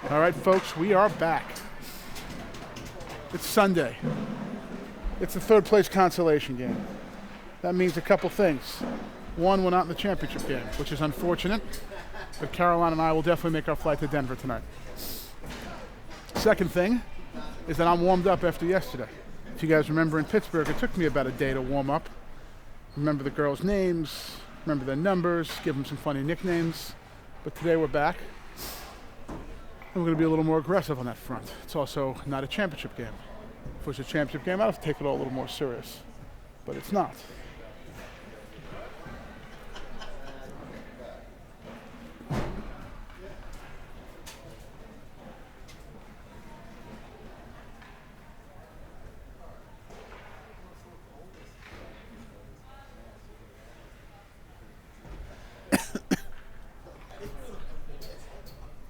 All right, folks, we are back. It's Sunday. It's the third place consolation game. That means a couple things. One, we're not in the championship game, which is unfortunate, but Caroline and I will definitely make our flight to Denver tonight. Second thing is that I'm warmed up after yesterday. If you guys remember in Pittsburgh, it took me about a day to warm up. Remember the girls' names, remember their numbers, give them some funny nicknames. But today we're back. And we're going to be a little more aggressive on that front. It's also not a championship game. If it was a championship game, I'd have to take it all a little more serious. But it's not.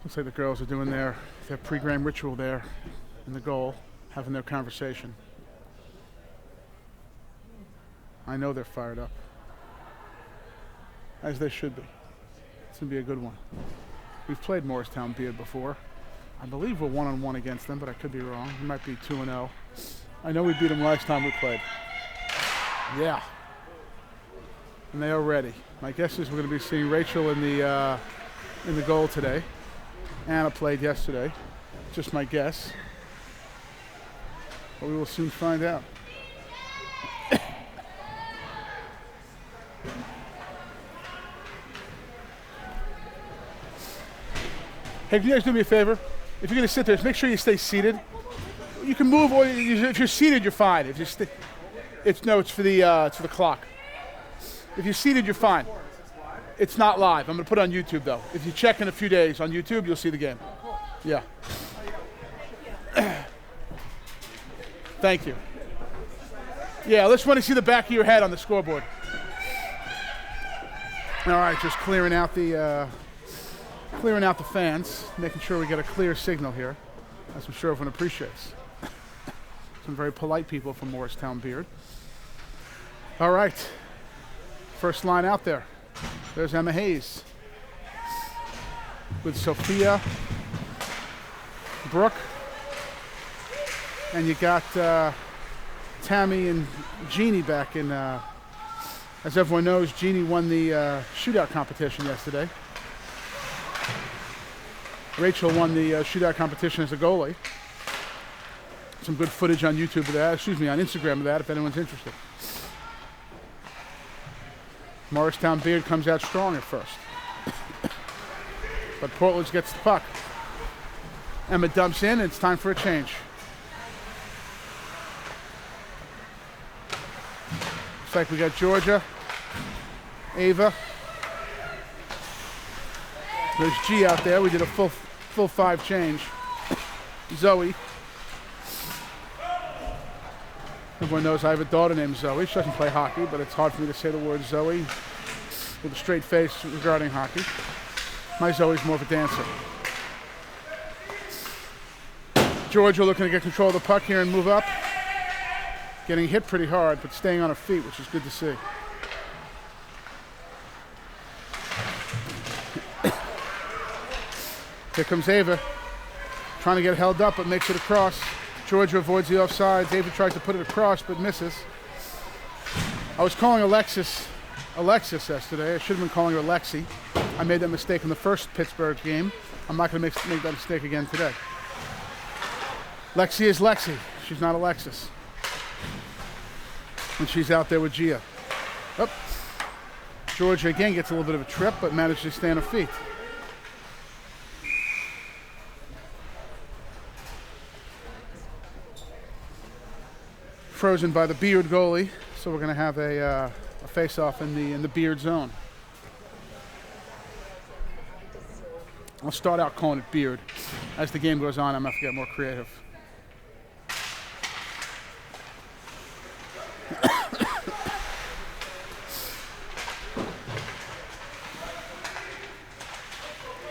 Looks like the girls are doing their pre-game ritual there in the goal, having their conversation. I know they're fired up, as they should be. It's going to be a good one. We've played Morristown-Beard before. I believe we're 1-on-1 against them, but I could be wrong. We might be 2-0. I know we beat them last time we played. Yeah. And they are ready. My guess is we're going to be seeing Rachel in the goal today. Anna played yesterday, just my guess. But we will soon find out. Hey, can you guys do me a favor? If you're going to sit there, just make sure you stay seated. You can move, or if you're seated, you're fine. If you it's for the clock. If you're seated, you're fine. It's not live. I'm going to put it on YouTube, though. If you check in a few days on YouTube, you'll see the game. Yeah. Thank you. Yeah, let's want to see the back of your head on the scoreboard. All right, just clearing out the fans, making sure we get a clear signal here, as I'm sure everyone appreciates. Some very polite people from Morristown-Beard. All right, first line out there. There's Emma Hayes with Sophia, Brooke, and you got Tammy and Jeannie back in. As everyone knows, Jeannie won the shootout competition yesterday. Rachel won the shootout competition as a goalie. Some good footage on YouTube of that, on Instagram of that if anyone's interested. Morristown-Beard comes out strong at first. But Portledge gets the puck. Emma dumps in, and it's time for a change. Looks like we got Georgia, Ava. There's G out there. We did a full 5 change. Zoe. Everyone knows I have a daughter named Zoe. She doesn't play hockey, but it's hard for me to say the word Zoe with a straight face regarding hockey. My Zoe's more of a dancer. Georgia looking to get control of the puck here and move up. Getting hit pretty hard, but staying on her feet, which is good to see. Here comes Ava, trying to get held up, but makes it across. Georgia avoids the offsides. Ava tries to put it across, but misses. I was calling Alexis yesterday. I should have been calling her Lexi. I made that mistake in the first Pittsburgh game. I'm not going to make that mistake again today. Lexi is Lexi. She's not Alexis. And she's out there with Gia. Oh. Georgia again gets a little bit of a trip, but manages to stay on her feet. Frozen by the Beard goalie, so we're going to have a face-off in the Beard zone. I'll start out calling it Beard. As the game goes on, I'm going to have to get more creative.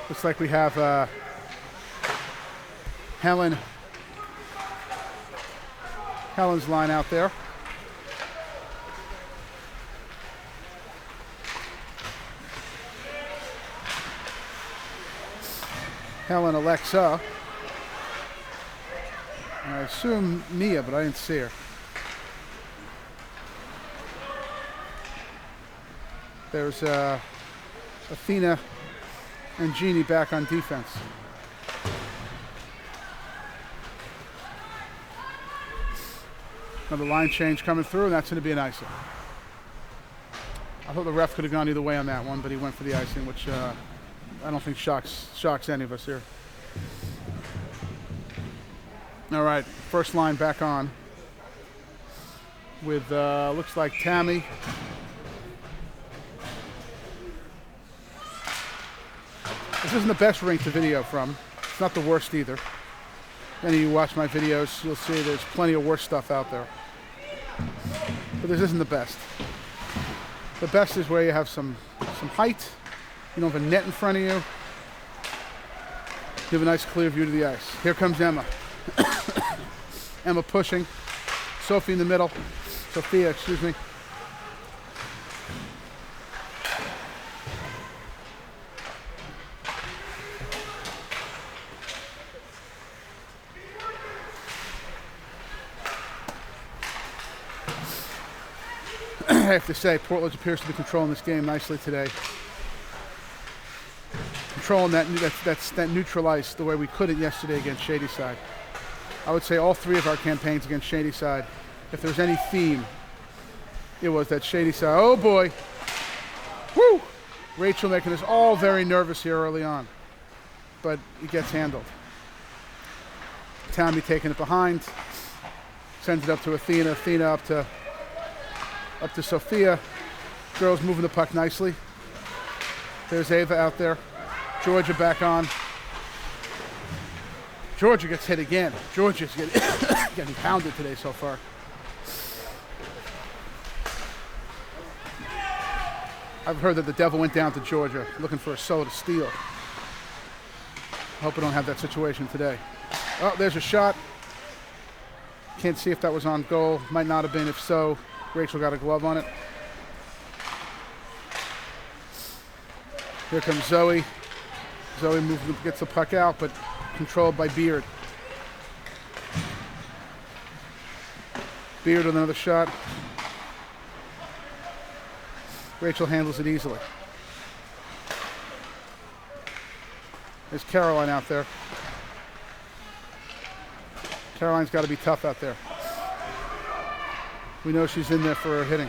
Looks like we have Helen's line out there. Helen Alexa. And I assume Nia, but I didn't see her. There's Athena and Jeannie back on defense. Another line change coming through, and that's going to be an icing. I thought the ref could have gone either way on that one, but he went for the icing, which I don't think shocks any of us here. All right, first line back on with, looks like Tammy. This isn't the best rink to video from. It's not the worst either. If any of you watch my videos, you'll see there's plenty of worse stuff out there. But this isn't the best. The best is where you have some height. You don't have a net in front of you. You have a nice clear view to the ice. Here comes Emma. Emma pushing. Sophie in the middle. Sophia, excuse me. I have to say, Portledge appears to be controlling this game nicely today. Controlling that neutral ice the way we couldn't yesterday against Shadyside. I would say all three of our campaigns against Shadyside, if there's any theme, it was that Shadyside. Oh boy! Woo! Rachel making us all very nervous here early on, but it gets handled. Tammy taking it behind, sends it up to Athena. Athena up to Sophia. Girls moving the puck nicely. There's Ava out there. Georgia back on. Georgia gets hit again. Georgia's getting pounded today so far. I've heard that the devil went down to Georgia looking for a soda to steal. I hope we don't have that situation today. Oh, there's a shot. Can't see if that was on goal. Might not have been. If so, Rachel got a glove on it. Here comes Zoe. Zoe gets the puck out, but controlled by Beard. Beard with another shot. Rachel handles it easily. There's Caroline out there. Caroline's got to be tough out there. We know she's in there for her hitting.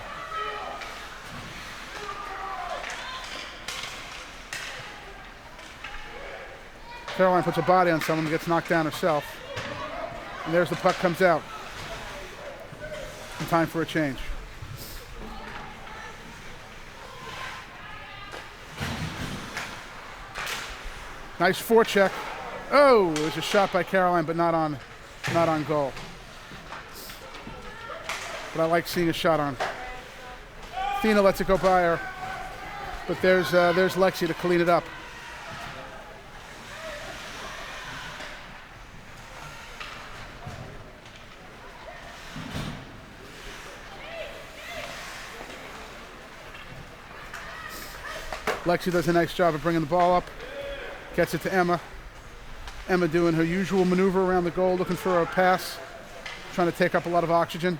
Caroline puts a body on someone and gets knocked down herself. And there's the puck comes out. In time for a change. Nice forecheck. Oh, there's a shot by Caroline, but not on goal. But I like seeing a shot on. Athena lets it go by her. But there's Lexi to clean it up. Lexi does a nice job of bringing the ball up. Gets it to Emma. Emma doing her usual maneuver around the goal, looking for a pass. Trying to take up a lot of oxygen.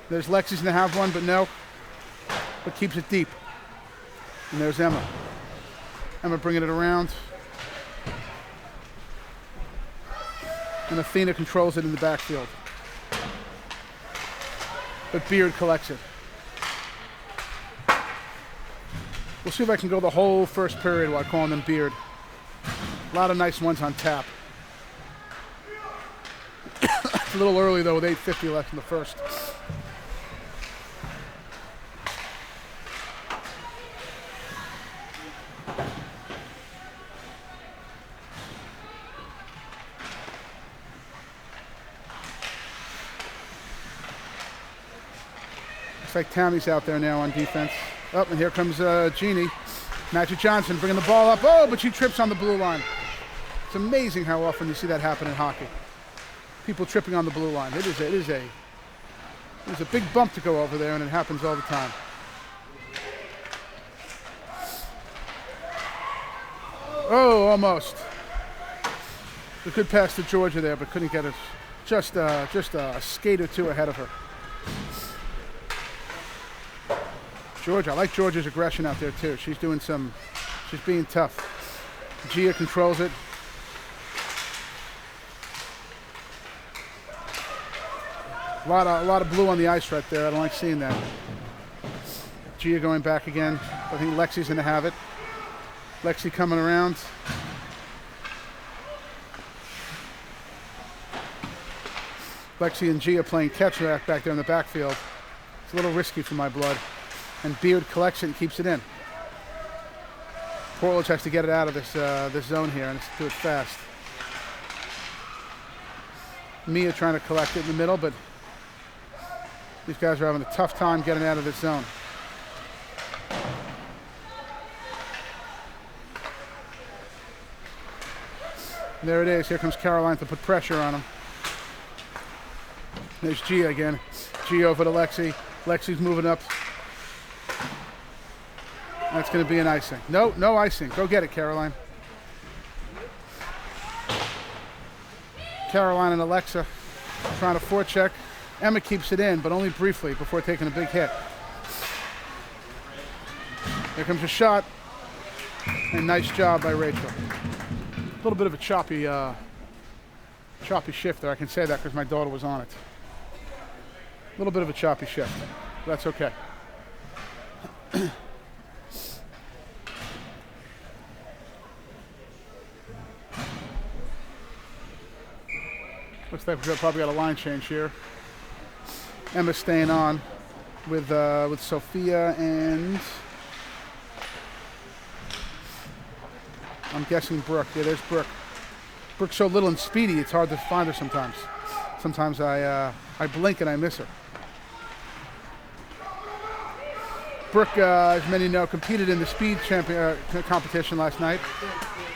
There's Lexi's going to have one, but no. But keeps it deep. And there's Emma. Emma bringing it around. And Athena controls it in the backfield. But Beard collects it. We'll see if I can go the whole first period while calling them Beard. A lot of nice ones on tap. It's a little early though with 8:50 left in the first. Looks like Tammy's out there now on defense. Oh, and here comes Jeannie. Magic Johnson bringing the ball up. Oh, but she trips on the blue line. It's amazing how often you see that happen in hockey. People tripping on the blue line. It is a big bump to go over there, and it happens all the time. Oh, almost. A good pass to Georgia there, but couldn't get it. Just a skate or two ahead of her. Georgia, I like Georgia's aggression out there too. She's being tough. Gia controls it. A lot of blue on the ice right there. I don't like seeing that. Gia going back again. I think Lexi's going to have it. Lexi coming around. Lexi and Gia playing catch back there in the backfield. It's a little risky for my blood. And Beard collects it and keeps it in. Portledge has to get it out of this zone here and do it fast. Mia trying to collect it in the middle, but these guys are having a tough time getting out of this zone. And there it is. Here comes Caroline to put pressure on them. There's Gia again. Gia over to Lexi. Lexi's moving up. That's going to be an icing. No icing. Go get it, Caroline. Caroline and Alexa trying to forecheck. Emma keeps it in, but only briefly before taking a big hit. Here comes a shot. And nice job by Rachel. A little bit of a choppy shift there. I can say that because my daughter was on it. A little bit of a choppy shift. That's okay. Looks like we've probably got a line change here. Emma's staying on with Sophia and I'm guessing Brooke. Yeah, there's Brooke. Brooke's so little and speedy, it's hard to find her sometimes. Sometimes I blink and I miss her. Brooke, as many know, competed in the speed competition last night.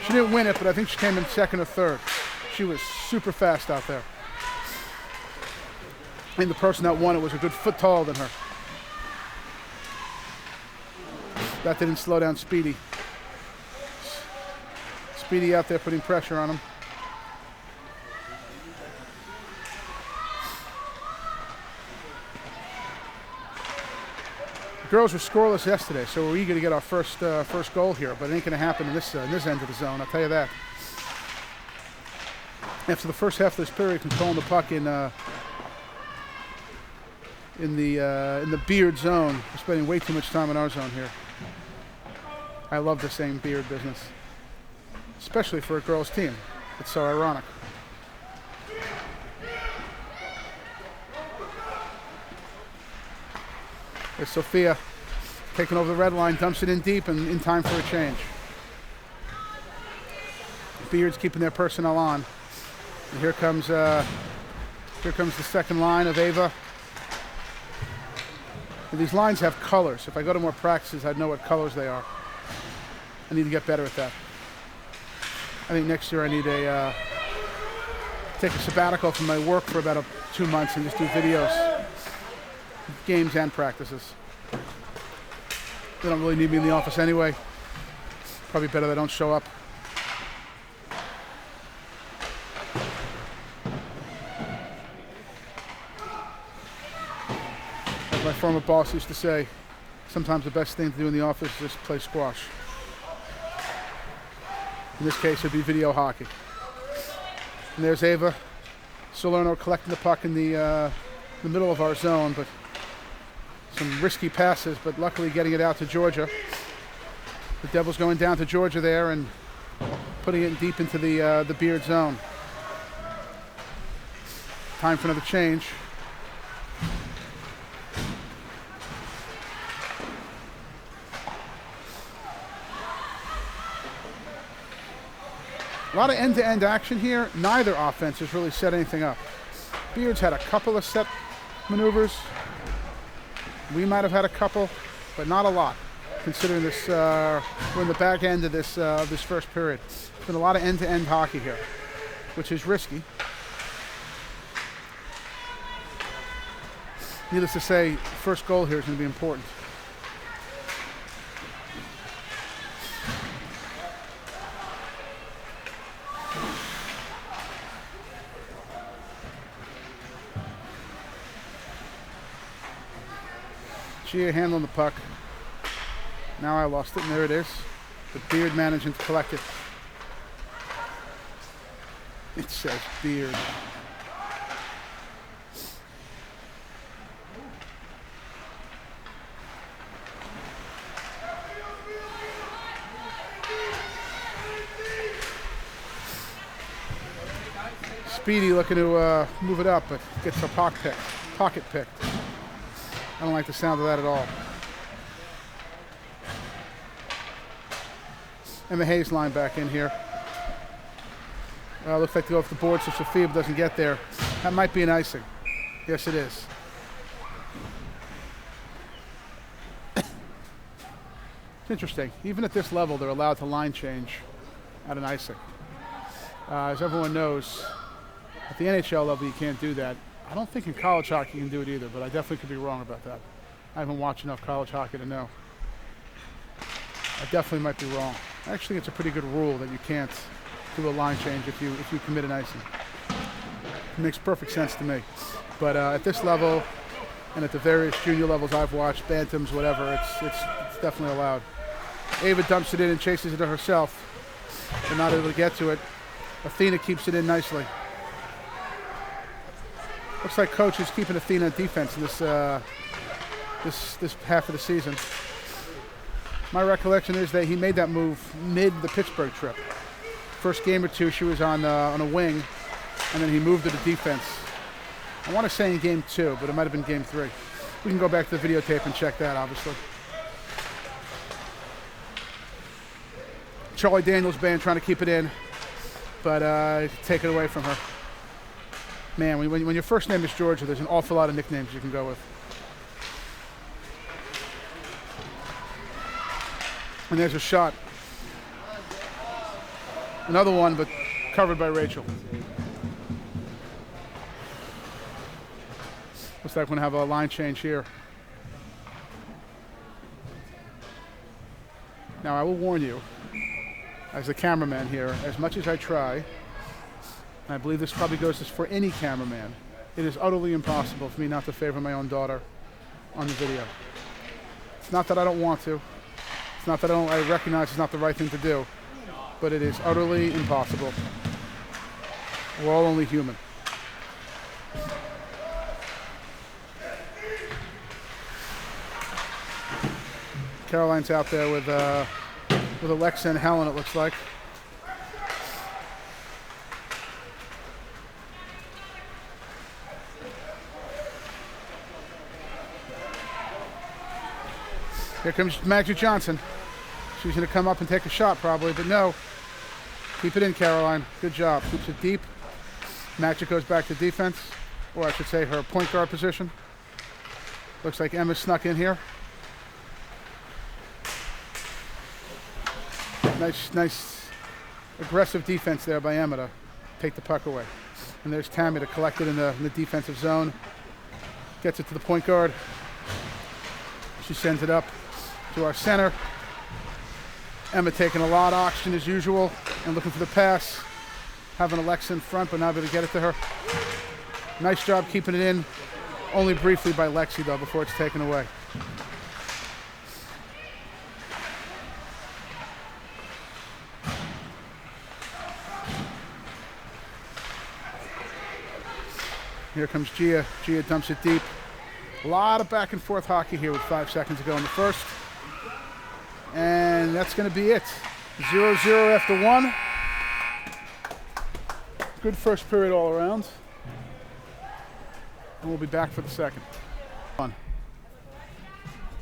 She didn't win it, but I think she came in second or third. She was super fast out there. And the person that won it was a good foot taller than her. That didn't slow down Speedy. Speedy out there putting pressure on him. The girls were scoreless yesterday, so we're eager to get our first goal here, but it ain't going to happen in this end of the zone, I'll tell you that. After the first half of this period, controlling the puck in the Beard zone, we're spending way too much time in our zone here. I love the same Beard business, especially for a girls' team. It's so ironic. There's Sophia taking over the red line, dumps it in deep and in time for a change. Beard's keeping their personnel on. And here comes the second line of Ava. And these lines have colors. If I go to more practices, I'd know what colors they are. I need to get better at that. I think next year I need to take a sabbatical from my work for about 2 months and just do videos, games and practices. They don't really need me in the office anyway. Probably better they don't show up. As my former boss used to say, sometimes the best thing to do in the office is just play squash. In this case, it'd be video hockey. And there's Ava Salerno collecting the puck in the middle of our zone, but some risky passes, but luckily getting it out to Georgia. The Devils going down to Georgia there and putting it deep into the Beard zone. Time for another change. A lot of end-to-end action here. Neither offense has really set anything up. Beard's had a couple of set maneuvers. We might have had a couple, but not a lot, considering this we're in the back end of this first period. There's been a lot of end-to-end hockey here, which is risky. Needless to say, first goal here is going to be important. Gia handling the puck. Now I lost it, and there it is. The Beard managing to collect it. It says Beard. Speedy looking to move it up, but gets a pocket picked. I don't like the sound of that at all. And the Hayes line back in here. Looks like to go off the board so Sophia doesn't get there. That might be an icing. Yes, it is. It's interesting. Even at this level, they're allowed to line change at an icing. As everyone knows, at the NHL level, you can't do that. I don't think in college hockey you can do it either, but I definitely could be wrong about that. I haven't watched enough college hockey to know. I definitely might be wrong. Actually, it's a pretty good rule that you can't do a line change if you commit an icing. It makes perfect sense to me. But at this level, and at the various junior levels I've watched, bantams, whatever, it's definitely allowed. Ava dumps it in and chases it herself, but not able to get to it. Athena keeps it in nicely. Looks like coach is keeping Athena on defense in this half of the season. My recollection is that he made that move mid the Pittsburgh trip. First game or two, she was on a wing, and then he moved to the defense. I want to say in game 2, but it might have been game 3. We can go back to the videotape and check that, obviously. Charlie Daniels band trying to keep it in, but take it away from her. Man, when your first name is Georgia, there's an awful lot of nicknames you can go with. And there's a shot. Another one, but covered by Rachel. Looks like we're going to have a line change here. Now, I will warn you, as a cameraman here, as much as I try, and I believe this probably goes for any cameraman, it is utterly impossible for me not to favor my own daughter on the video. It's not that I don't want to. It's not that I recognize it's not the right thing to do, but it is utterly impossible. We're all only human. Caroline's out there with Alexa and Helen, it looks like. Here comes Magic Johnson. She's going to come up and take a shot probably, but no. Keep it in, Caroline. Good job. Keeps it deep. Magic goes back to defense, or I should say her point guard position. Looks like Emma snuck in here. Nice aggressive defense there by Emma to take the puck away. And there's Tammy to collect it in the defensive zone. Gets it to the point guard. She sends it up to our center. Emma taking a lot of oxygen as usual and looking for the pass. Having Alexa in front, but not able to get it to her. Nice job keeping it in. Only briefly by Lexi, though, before it's taken away. Here comes Gia. Gia dumps it deep. A lot of back and forth hockey here with 5 seconds to go in the first. And that's going to be it. 0-0 after 1. Good first period all around. And we'll be back for the second. And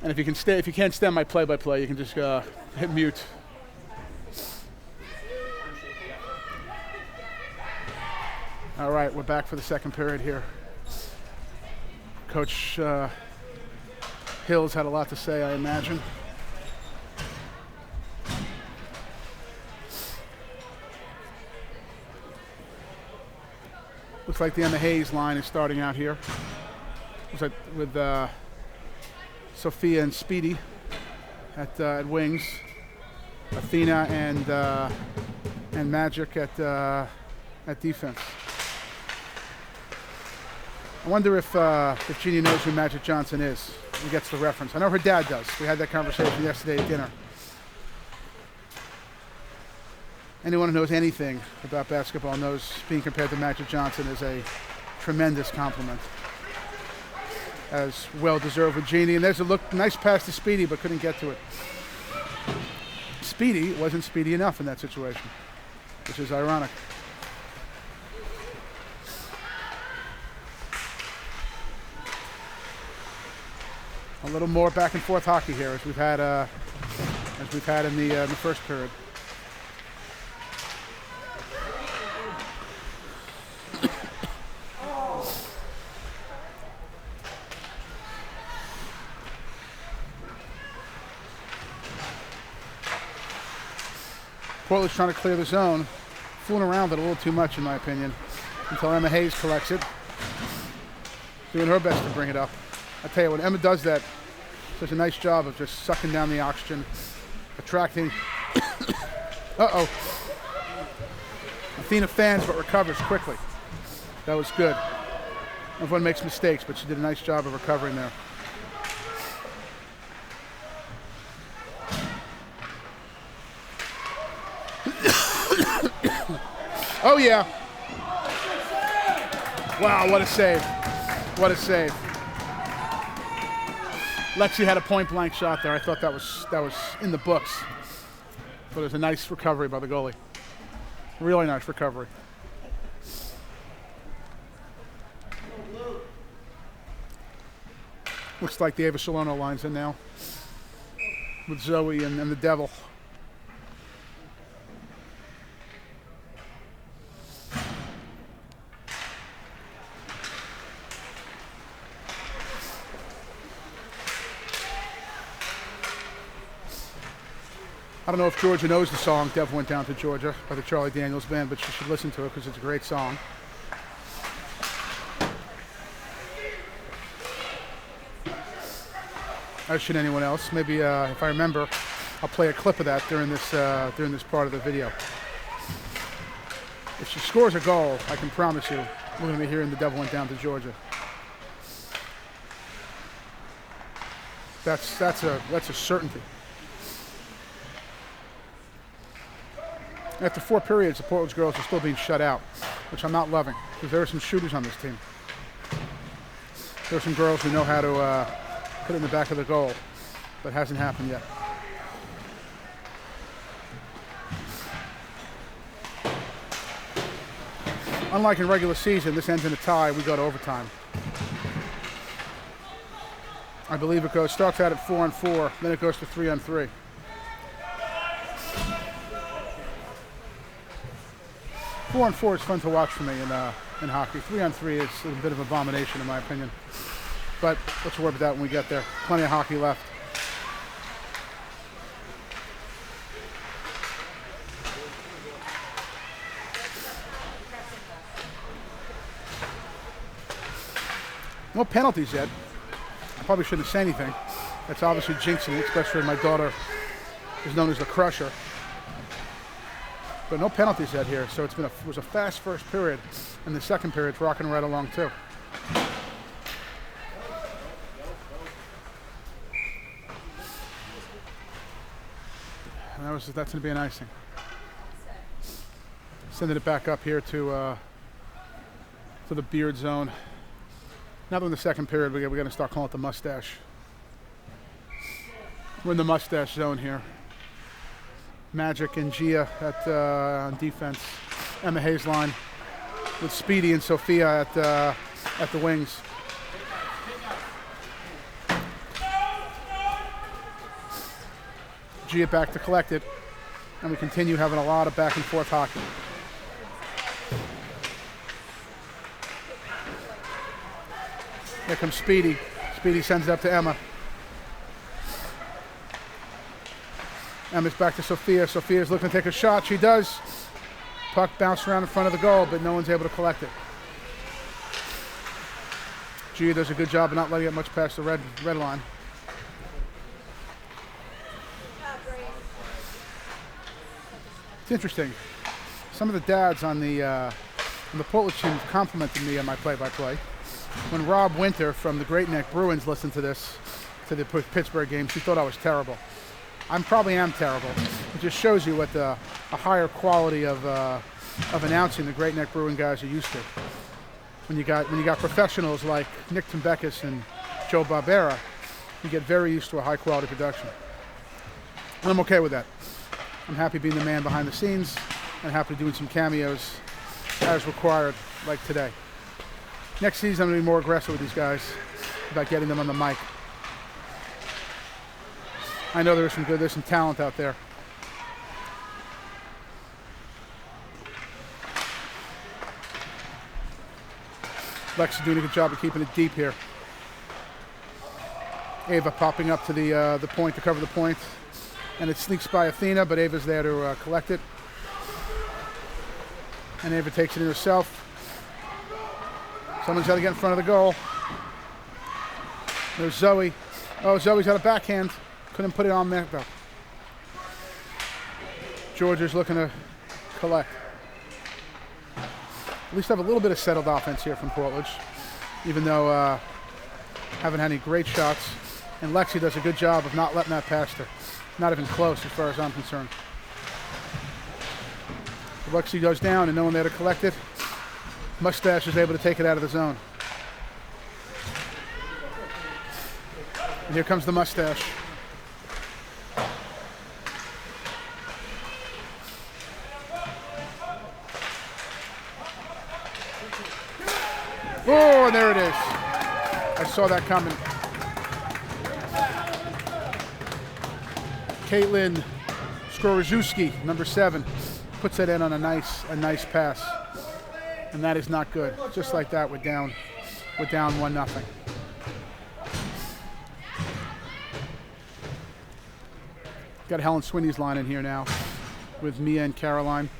if you can't stand my play-by-play, you can just hit mute. All right, we're back for the second period here. Coach Hills had a lot to say, I imagine. Looks like the Emma Hayes line is starting out here. Looks like with Sophia and Speedy at wings, Athena and Magic at defense. I wonder if Jeannie knows who Magic Johnson is. gets the reference. I know her dad does. We had that conversation yesterday at dinner. Anyone who knows anything about basketball knows being compared to Magic Johnson is a tremendous compliment. As well-deserved with Jeannie. And there's a nice pass to Speedy, but couldn't get to it. Speedy wasn't speedy enough in that situation, which is ironic. A little more back and forth hockey here, as we've had in the first period. Portledge trying to clear the zone, fooling around with it a little too much in my opinion, until Emma Hayes collects it. Doing her best to bring it up. I tell you, when Emma does that, she does a nice job of just sucking down the oxygen, attracting. Uh-oh. Athena fans but recovers quickly. That was good. Everyone makes mistakes, but she did a nice job of recovering there. Oh yeah. Wow, what a save. What a save. Lexi had a point blank shot there. I thought that was in the books. But it was a nice recovery by the goalie. Really nice recovery. Looks like the Ava Solono line's in now with Zoe and the Devil. I don't know if Georgia knows the song Dev Went Down to Georgia by the Charlie Daniels Band, but she should listen to it because it's a great song. As should anyone else. Maybe if I remember, I'll play a clip of that during this part of the video. If she scores a goal, I can promise you we're going to be hearing the Devil Went Down to Georgia. That's a certainty. After 4 periods, the Portledge girls are still being shut out, which I'm not loving, because there are some shooters on this team. There are some girls who know how to put it in the back of the goal, but it hasn't happened yet. Unlike in regular season, this ends in a tie, we go to overtime. I believe it starts out at 4-on-4, then it goes to 3-on-3. Four on 4 is fun to watch for me in hockey. 3-on-3 is a bit of an abomination in my opinion. But let's worry about that when we get there. Plenty of hockey left. No penalties yet. I probably shouldn't say anything. That's obviously jinxing it, especially when my daughter is known as the Crusher. But no penalties yet here, so it was a fast first period, and the second period's rocking right along too. And that's going to be an icing. Sending it back up here to the Beard zone. Now that in the second period, we're going to start calling it the mustache. We're in the mustache zone here. Magic and Gia on defense. Emma Hayes line with Speedy and Sophia at the wings. Gia back to collect it, and we continue having a lot of back and forth hockey. Here comes Speedy. Speedy sends it up to Emma. Emma's back to Sophia. Sophia's looking to take a shot. She does. Puck bounced around in front of the goal, but no one's able to collect it. Gia does a good job of not letting it much past the red line. It's interesting. Some of the dads on the Portledge team complimented me on my play-by-play. When Rob Winter from the Great Neck Bruins listened to this, to the Pittsburgh game. She thought I was terrible. I probably am terrible. It just shows you what a higher quality of announcing the Great Neck Brewing guys are used to. When you got professionals like Nick Timbekis and Joe Barbera, you get very used to a high quality production. And I'm okay with that. I'm happy being the man behind the scenes and happy doing some cameos as required, like today. Next season, I'm going to be more aggressive with these guys about getting them on the mic. I know there's some talent out there. Lex is doing a good job of keeping it deep here. Ava popping up to the point to cover the point. And it sneaks by Athena, but Ava's there to collect it. And Ava takes it in herself. Someone's got to get in front of the goal. There's Zoe. Oh, Zoe's got a backhand. Couldn't put it on there, though. Georgia's looking to collect. At least have a little bit of settled offense here from Portledge, even though haven't had any great shots. And Lexi does a good job of not letting that past her. Not even close as far as I'm concerned. Lexi goes down and no one there to collect it. Mustache is able to take it out of the zone. And here comes the Mustache. Oh, and there it is. I saw that coming. Caitlin Skorozewski, number 7, puts that in on a nice pass. And that is not good. Just like that, we're down 1-0. Got Helen Swinney's line in here now with Mia and Caroline.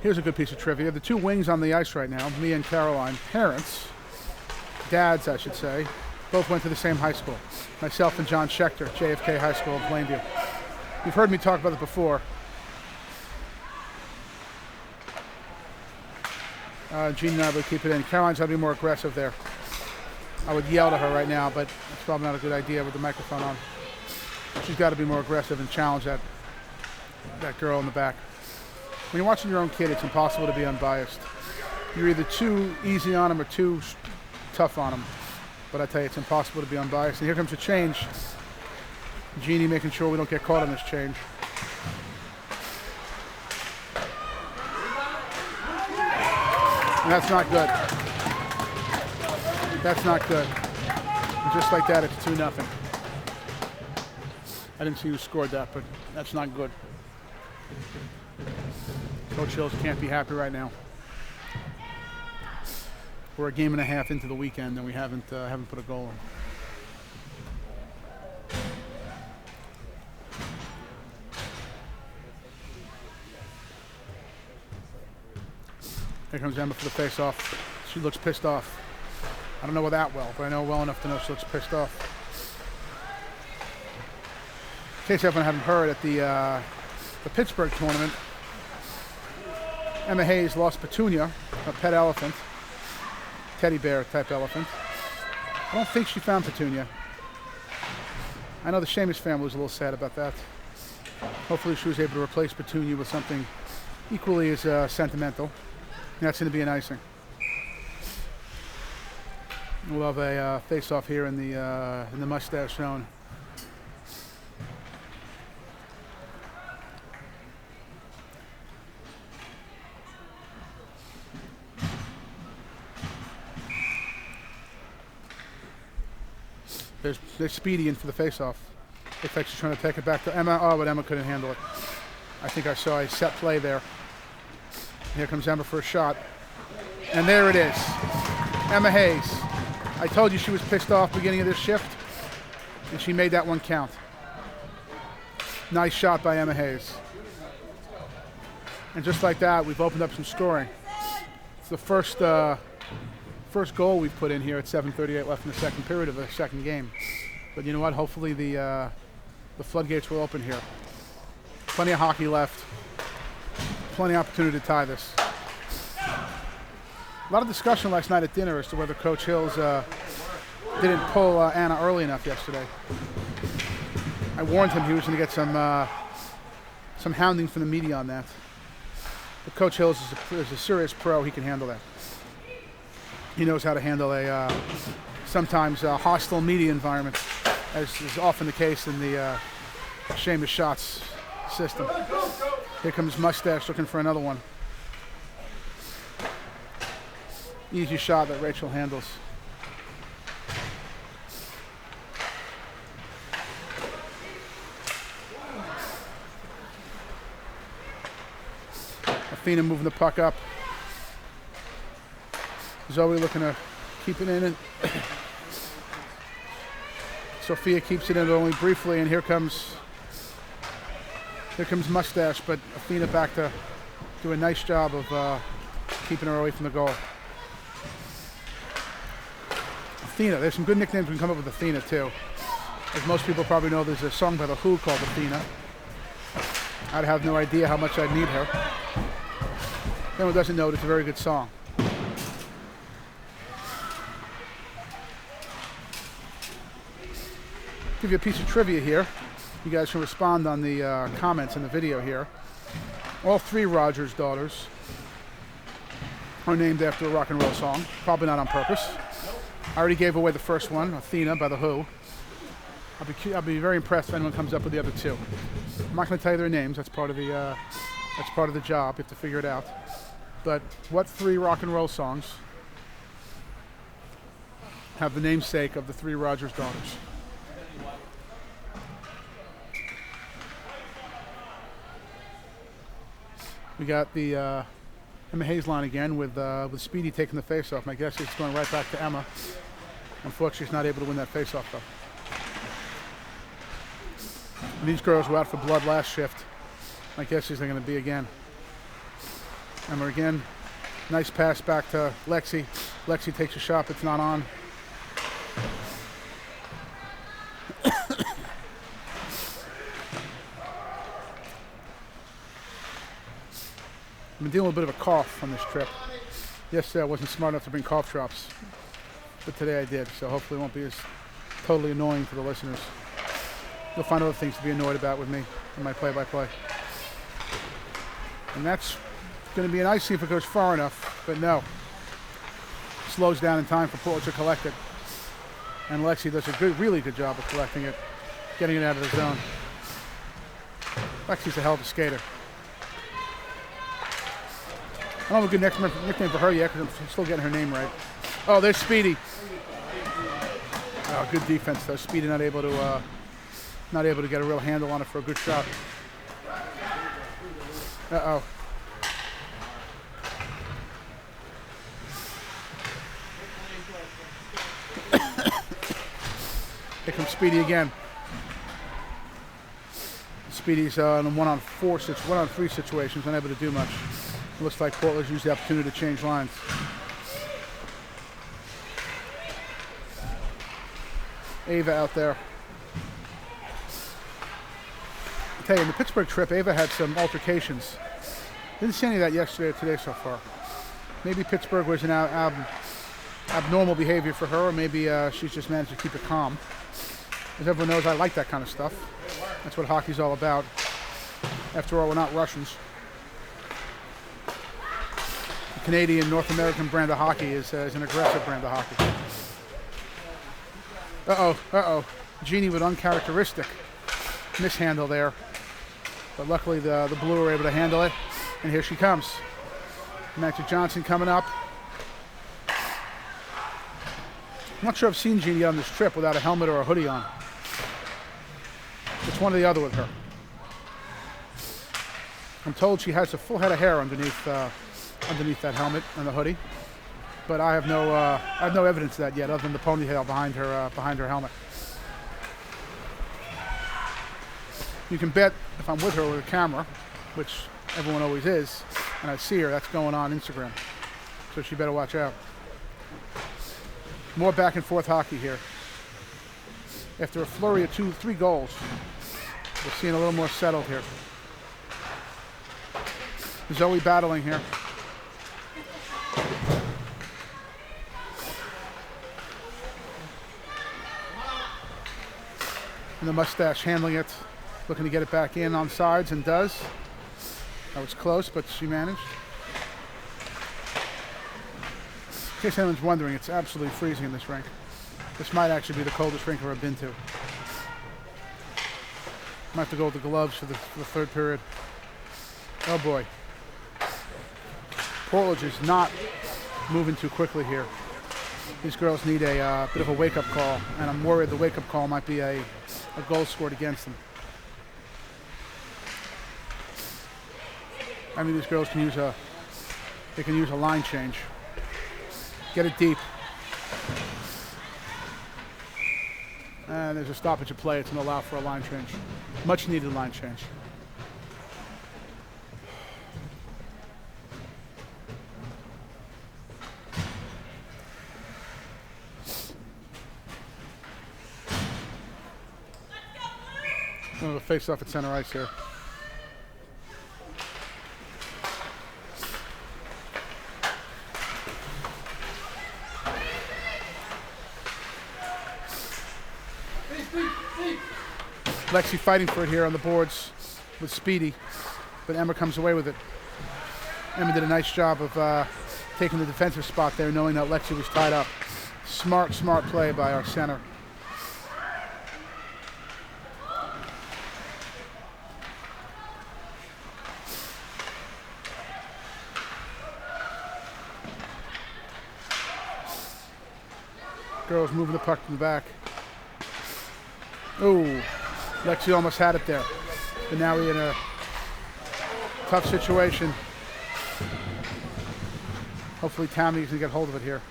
Here's a good piece of trivia. The two wings on the ice right now, Mia and Caroline, parents, dads I should say, both went to the same high school. Myself and John Schechter, JFK High School in Plainview. You've heard me talk about it before. Jean and I would keep it in. Caroline's got to be more aggressive there. I would yell to her right now, but it's probably not a good idea with the microphone on. She's got to be more aggressive and challenge that girl in the back. When you're watching your own kid, it's impossible to be unbiased. You're either too easy on them or too tough on them. But I tell you, it's impossible to be unbiased. And here comes a change. Jeannie making sure we don't get caught in this change. And that's not good. That's not good. And just like that, it's 2-0. I didn't see who scored that, but that's not good. Coach Hills can't be happy right now. We're a game and a half into the weekend, and we haven't put a goal in. Here comes Emma for the face-off. She looks pissed off. I don't know her that well, but I know well enough to know she looks pissed off. In case everyone hadn't heard, at the Pittsburgh tournament, Emma Hayes lost Petunia, a pet elephant, teddy bear type elephant. I don't think she found Petunia. I know the Shamus family was a little sad about that. Hopefully she was able to replace Petunia with something equally as sentimental. And that's going to be an icing. We'll have a face-off here in the mustache zone. There's Speedy in for the face-off. Looks like she's trying to take it back to Emma. Oh, but Emma couldn't handle it. I think I saw a set play there. Here comes Emma for a shot. And there it is. Emma Hayes. I told you she was pissed off beginning of this shift, and she made that one count. Nice shot by Emma Hayes. And just like that, we've opened up some scoring. It's the first goal we've put in here at 7:38 left in the second period of the second game. But you know what? Hopefully the floodgates will open here. Plenty of hockey left. Plenty of opportunity to tie this. A lot of discussion last night at dinner as to whether Coach Hills didn't pull Anna early enough yesterday. I warned him he was going to get some hounding from the media on that. But Coach Hills is a serious pro. He can handle that. He knows how to handle a sometimes hostile media environment, as is often the case in the Seamus Shots system. Here comes Mustache looking for another one. Easy shot that Rachel handles. Athena moving the puck up. Zoe looking to keep it in. And Sophia keeps it in only briefly, and here comes Mustache, but Athena back to do a nice job of keeping her away from the goal. Athena, there's some good nicknames we can come up with Athena too. As most people probably know, there's a song by The Who called Athena. I'd have no idea how much I'd need her. If anyone doesn't know it, it's a very good song. Give you a piece of trivia here. You guys can respond on the comments in the video here. All three Rogers daughters are named after a rock and roll song. Probably not on purpose. I already gave away the first one, Athena by The Who. I'll be very impressed if anyone comes up with the other two. I'm not going to tell you their names. That's part of the job. You have to figure it out. But what three rock and roll songs have the namesake of the three Rogers daughters? We got the Emma Hayes line again with Speedy taking the face-off. My guess is it's going right back to Emma. Unfortunately, she's not able to win that face-off, though. And these girls were out for blood last shift. My guess is they're going to be again. Emma again. Nice pass back to Lexi. Lexi takes a shot, but it's not on. I've been dealing with a bit of a cough on this trip. Yesterday I wasn't smart enough to bring cough drops, but today I did, so hopefully it won't be as totally annoying to the listeners. You'll find other things to be annoyed about with me in my play-by-play. And that's going to be nice, see if it goes far enough, but no. Slows down in time for Portledge to collect it. And Lexi does a really good job of collecting it, getting it out of the zone. Lexi's a hell of a skater. I don't have a good nickname for her yet because I'm still getting her name right. Oh, there's Speedy. Oh, good defense though. Speedy not able to get a real handle on it for a good shot. Uh-oh. Here comes Speedy again. Speedy's in a one-on-three situations, unable to do much. It looks like Portledge used the opportunity to change lines. Ava out there. I'll tell you, in the Pittsburgh trip, Ava had some altercations. Didn't see any of that yesterday or today so far. Maybe Pittsburgh was an abnormal behavior for her, or maybe she's just managed to keep it calm. As everyone knows, I like that kind of stuff. That's what hockey's all about. After all, we're not Russians. Canadian, North American brand of hockey is an aggressive brand of hockey. Uh-oh. Jeannie with uncharacteristic mishandle there. But luckily the Blue were able to handle it. And here she comes. Magic Johnson coming up. I'm not sure I've seen Jeannie on this trip without a helmet or a hoodie on. It's one or the other with her. I'm told she has a full head of hair underneath that helmet and the hoodie, but I have no evidence of that yet, other than the ponytail behind her helmet. You can bet if I'm with her with a camera, which everyone always is, and I see her, that's going on Instagram, so she better watch out. More back and forth hockey here. After a flurry of 2-3 goals, we're seeing a little more settled here. Zoe battling here. And the mustache handling it, looking to get it back in on sides, and does. That was close, but she managed. In case anyone's wondering, it's absolutely freezing in this rink. This might actually be the coldest rink I've ever been to. Might have to go with the gloves for the third period. Oh boy. Portledge is not moving too quickly here. These girls need a bit of a wake-up call, and I'm worried the wake-up call might be a goal scored against them. I mean, these girls can use a line change. Get it deep. And there's a stoppage of play. It's going to allow for a line change. Much needed line change. Face off at center ice here. Lexi fighting for it here on the boards with Speedy, but Emma comes away with it. Emma did a nice job of taking the defensive spot there, knowing that Lexi was tied up. Smart play by our center. Girls moving the puck to the back. Oh, Lexi almost had it there. But now we're in a tough situation. Hopefully Tammy can get hold of it here.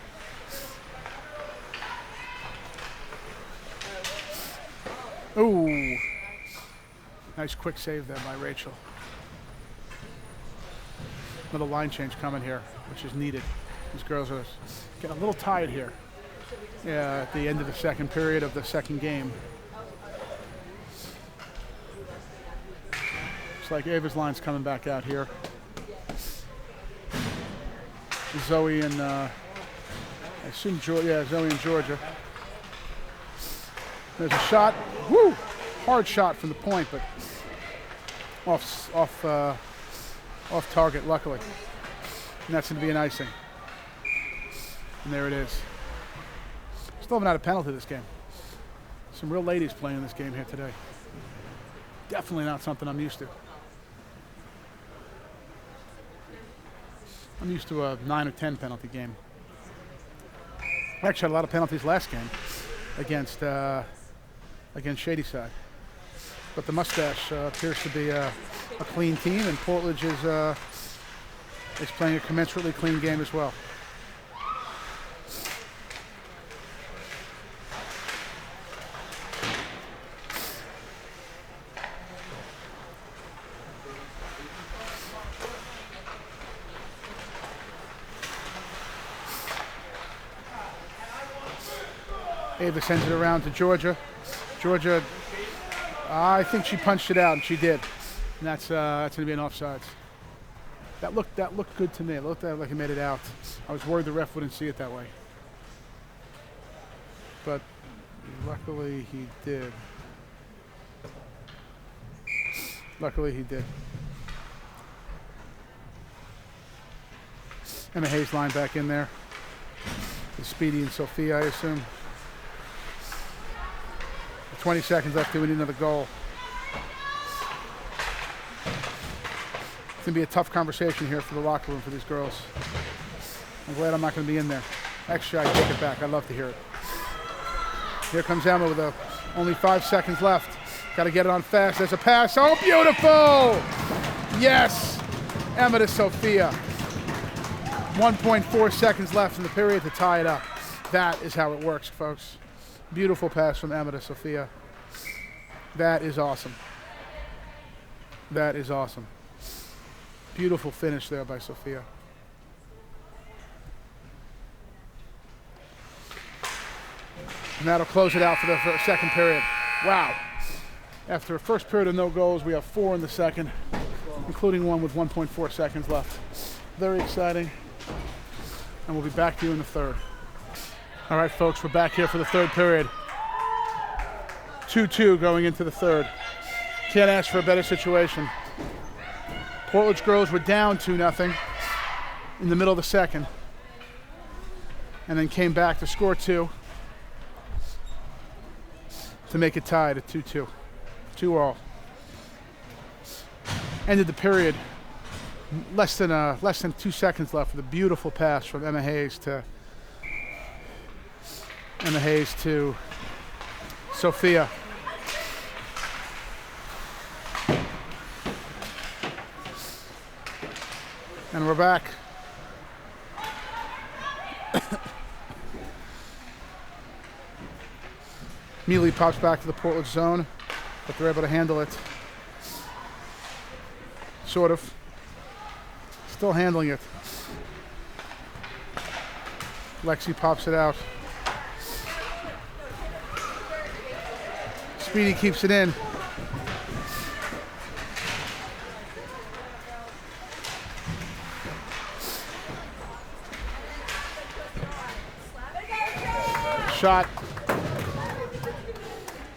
Oh, nice quick save there by Rachel. Little line change coming here, which is needed. These girls are getting a little tired here. Yeah, at the end of the second period of the second game. Looks like Ava's line's coming back out here. Zoe and I assume Georgia. Zoe and Georgia. There's a shot. Woo! Hard shot from the point, but off target, luckily. And that's going to be an icing. And there it is. Still haven't had a penalty this game. Some real ladies playing this game here today. Definitely not something I'm used to. I'm used to a 9 or 10 penalty game. I actually had a lot of penalties last game against Shadyside. But the mustache appears to be a clean team, and Portledge is playing a commensurately clean game as well. Ava sends it around to Georgia. Georgia, I think she punched it out, and she did. And that's going to be an offsides. That looked good to me. It looked like he made it out. I was worried the ref wouldn't see it that way. But luckily he did. Luckily he did. Emma Hayes line back in there. With Speedy and Sophia, I assume. 20 seconds left. We need another goal. It's going to be a tough conversation here for the locker room for these girls. I'm glad I'm not going to be in there. Actually, I take it back. I'd love to hear it. Here comes Emma with only 5 seconds left. Got to get it on fast. There's a pass. Oh, beautiful! Yes! Emma to Sophia. 1.4 seconds left in the period to tie it up. That is how it works, folks. Beautiful pass from Emma to Sophia. That is awesome. That is awesome. Beautiful finish there by Sophia. And that'll close it out for the second period. Wow. After a first period of no goals, we have 4 in the second, including one with 1.4 seconds left. Very exciting. And we'll be back to you in the third. All right, folks, we're back here for the third period. 2-2 going into the third. Can't ask for a better situation. Portledge girls were down 2-0 in the middle of the second, and then came back to score 2 to make it tied at 2-2. 2-all. Ended the period less than 2 seconds left with a beautiful pass from Emma Hayes to Sophia. And we're back. Mealy pops back to the Portledge zone, but they're able to handle it. Sort of. Still handling it. Lexi pops it out. Speedy keeps it in. Shot,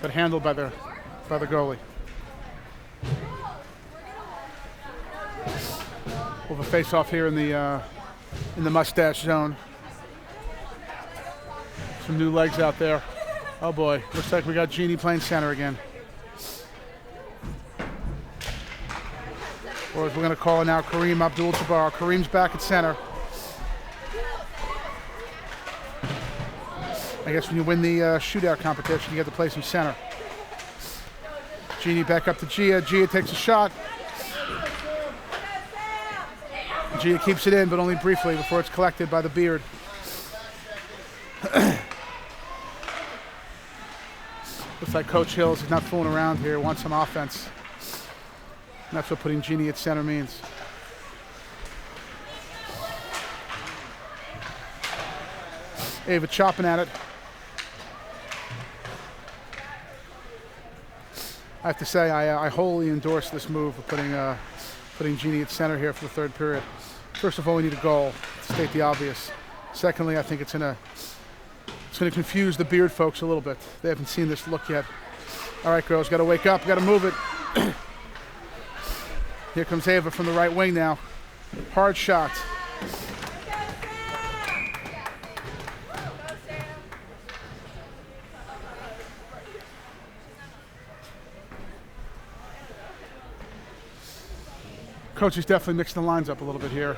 but handled by the goalie. We'll have a face-off here in the mustache zone. Some new legs out there. Oh boy, looks like we got Jeannie playing center again. Or as we're going to call it now, Kareem Abdul-Jabbar. Kareem's back at center. I guess when you win the shootout competition, you get to play some center. Jeannie back up to Gia. Gia takes a shot. Gia keeps it in, but only briefly before it's collected by the Beard. Looks like Coach Hills is not fooling around here, wants some offense. And that's what putting Jeannie at center means. Ava chopping at it. I have to say, I wholly endorse this move of putting Jeannie at center here for the third period. First of all, we need a goal, to state the obvious. Secondly, I think it's going to confuse the Beard folks a little bit. They haven't seen this look yet. All right, girls, got to wake up, got to move it. Here comes Ava from the right wing now. Hard shot. Coach is definitely mixing the lines up a little bit here.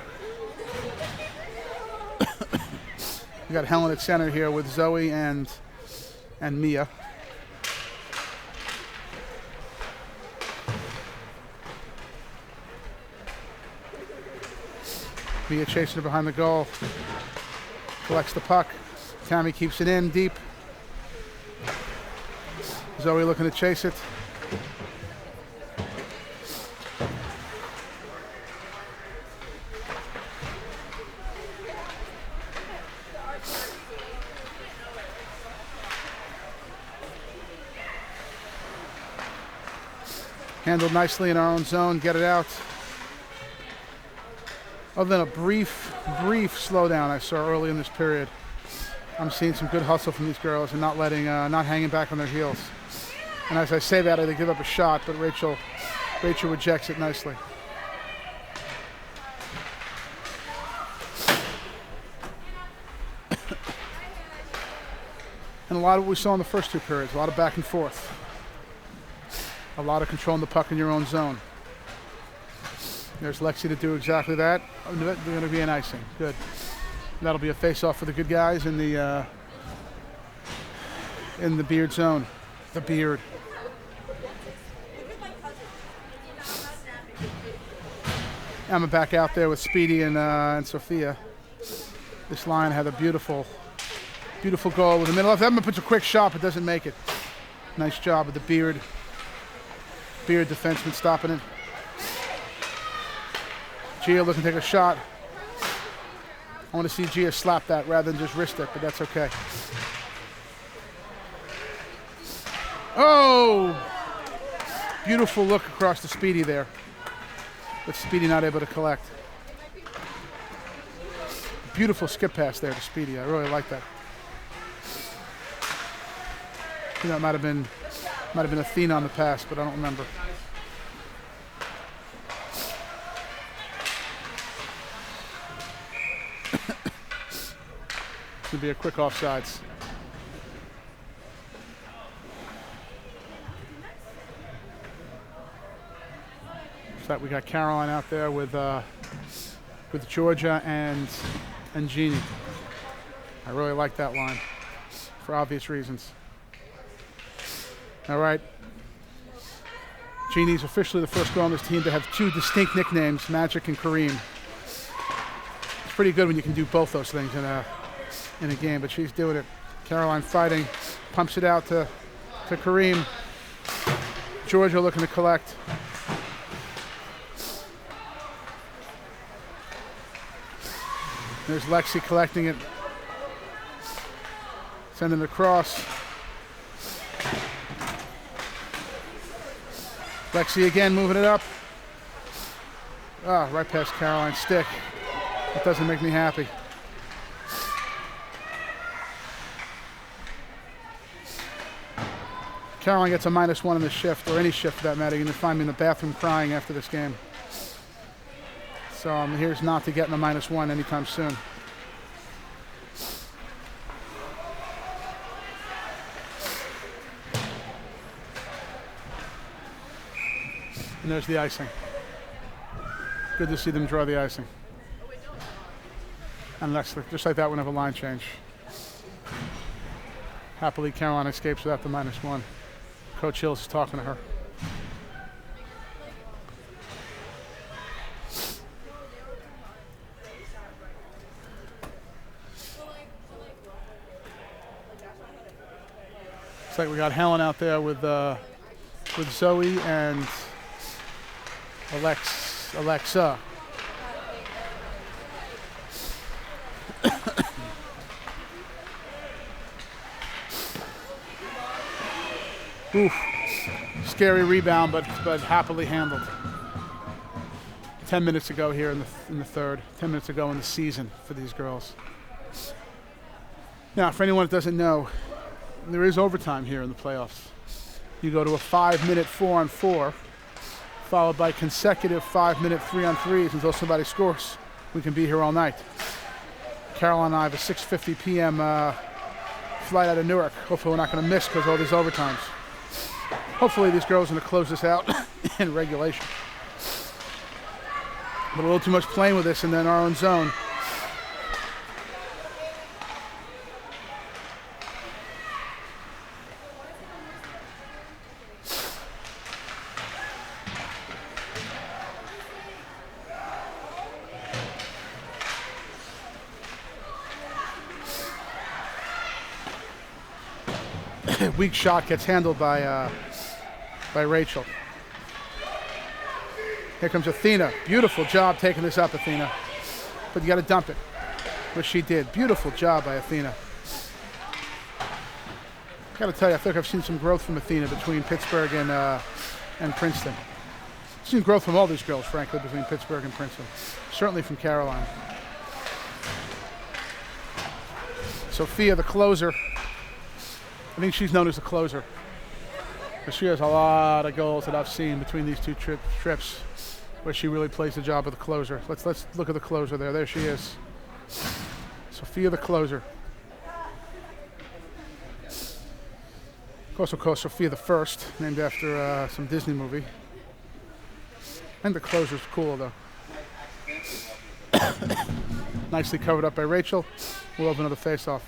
We got Helen at center here with Zoe and Mia. Mia chasing her behind the goal. Collects the puck. Tammy keeps it in deep. Zoe looking to chase it. Handled nicely in our own zone, get it out. Other than a brief slowdown I saw early in this period, I'm seeing some good hustle from these girls and not hanging back on their heels. And as I say that, they give up a shot, but Rachel rejects it nicely. And a lot of what we saw in the first two periods, a lot of back and forth. A lot of controlling the puck in your own zone. There's Lexi to do exactly that. They're going to be an icing. Good. That'll be a face-off for the good guys in the Beard zone. The Beard. Emma back out there with Speedy and Sophia. This line had a beautiful goal with the middle left. Emma puts a quick shot but doesn't make it. Nice job with the Beard defenseman stopping it. Gia looking to take a shot. I want to see Gia slap that rather than just wrist it, but that's okay. Oh! Beautiful look across to Speedy there. But Speedy not able to collect. Beautiful skip pass there to Speedy. I really like that. I think that might have been Might have been Athena on the pass, but I don't remember. This would be a quick offsides. So we got Caroline out there with Georgia and Jeannie. I really like that line for obvious reasons. All right. Jeannie's officially the first girl on this team to have two distinct nicknames, Magic and Kareem. It's pretty good when you can do both those things in a game, but she's doing it. Caroline fighting, pumps it out to Kareem. Georgia looking to collect. There's Lexi collecting it. Sending it across. Lexi again moving it up. Ah, right past Caroline's stick. That doesn't make me happy. Caroline gets a -1 in the shift, or any shift for that matter. You can find me in the bathroom crying after this game. So here's not to get in the -1 anytime soon. And there's the icing. Good to see them draw the icing. And just like that, we'll have a line change. Happily, Caroline escapes without the -1. Coach Hills is talking to her. Looks like we got Helen out there with Zoe and Alexa. Oof. Scary rebound, but happily handled. 10 minutes ago here in the third. 10 minutes ago in the season for these girls. Now, for anyone that doesn't know, there is overtime here in the playoffs. You go to a 5-minute 4-on-4, followed by consecutive 5-minute 3-on-3s until somebody scores. We can be here all night. Caroline and I have a 6:50 p.m. flight out of Newark. Hopefully we're not going to miss because of all these overtimes. Hopefully these girls are going to close this out in regulation. But a little too much playing with this and then our own zone. Weak shot gets handled by Rachel. Here comes Athena. Beautiful job taking this up, Athena. But you got to dump it, which she did. Beautiful job by Athena. I got to tell you, I think I've seen some growth from Athena between Pittsburgh and Princeton. I've seen growth from all these girls, frankly, between Pittsburgh and Princeton. Certainly from Caroline. Sophia, the closer. I think she's known as the closer. But she has a lot of goals that I've seen between these two trips where she really plays the job of the closer. Let's look at the closer there. There she is. Sophia, the closer. Also called Sophia the First, named after some Disney movie. And the closer's cool, though. Nicely covered up by Rachel. We'll open another face-off.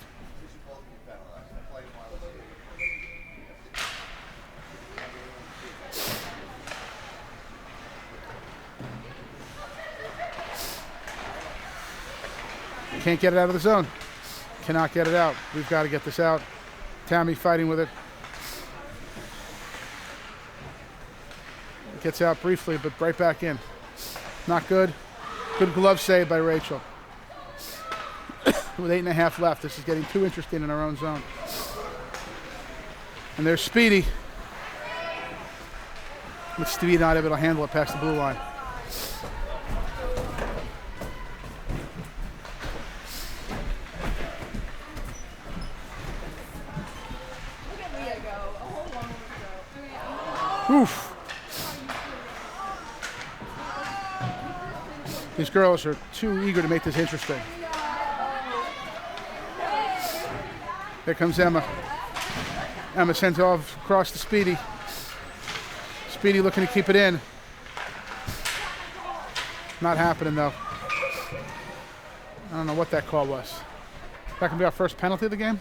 Can't get it out of the zone. Cannot get it out. We've got to get this out. Tammy fighting with it. Gets out briefly, but right back in. Not good. Good glove save by Rachel. With 8.5 left, this is getting too interesting in our own zone. And there's Speedy. With Speedy not able to handle it past the blue line. Oof. These girls are too eager to make this interesting. Here comes Emma. Emma sends it off across to Speedy. Speedy looking to keep it in. Not happening though. I don't know what that call was. That can be our first penalty of the game?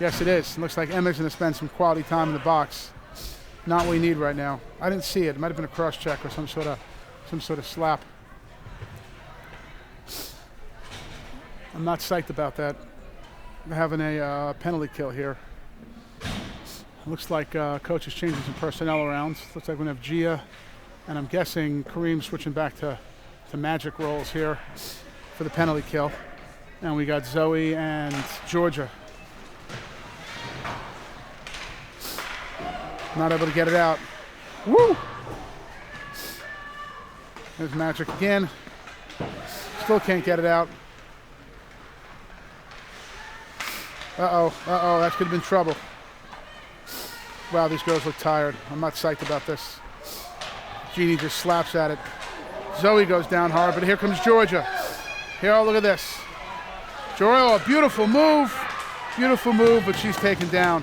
Yes, it is. It looks like Emma's going to spend some quality time in the box. Not what we need right now. I didn't see it. It might have been a cross check or some sort of slap. I'm not psyched about that. We're having a penalty kill here. It looks like coach is changing some personnel around. Looks like we're going to have Gia, and I'm guessing Kareem switching back to Magic roles here for the penalty kill. And we got Zoe and Georgia. Not able to get it out. Woo! There's Magic again. Still can't get it out. Uh-oh, that could have been trouble. Wow, these girls look tired. I'm not psyched about this. Jeannie just slaps at it. Zoe goes down hard, but here comes Georgia. Here, oh, look at this. Georgia, a beautiful move, but she's taken down.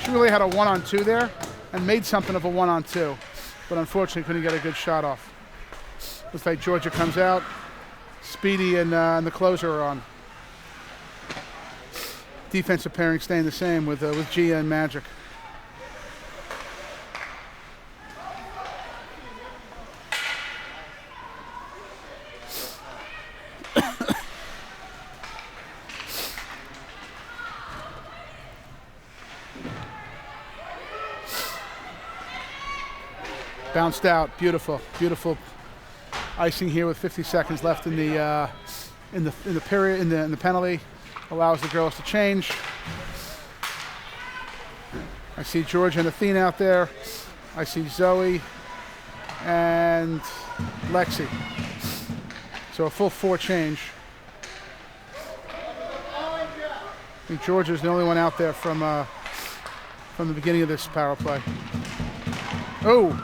She really had a 1-on-2 there and made something of a 1-on-2, but unfortunately couldn't get a good shot off. Looks like Georgia comes out. Speedy and the closer are on. Defensive pairing staying the same with Gia and Magic. Bounced out, beautiful icing here with 50 seconds left in the period, in the penalty. Allows the girls to change. I see Georgia and Athena out there. I see Zoe and Lexi. So a full 4 change. I think Georgia's the only one out there from the beginning of this power play. Oh!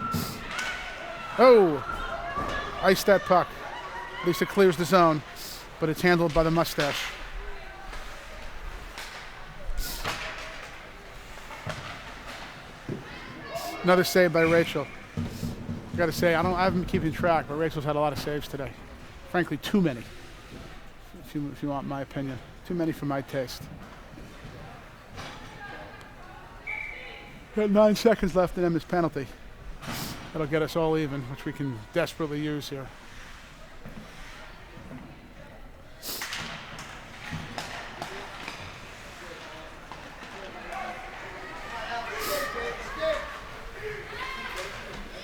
Ice that puck. At least it clears the zone, but it's handled by the mustache. Another save by Rachel. I got to say, I haven't been keeping track, but Rachel's had a lot of saves today. Frankly, too many. If you want my opinion, too many for my taste. Got 9 seconds left in Emma's penalty. That'll get us all even, which we can desperately use here.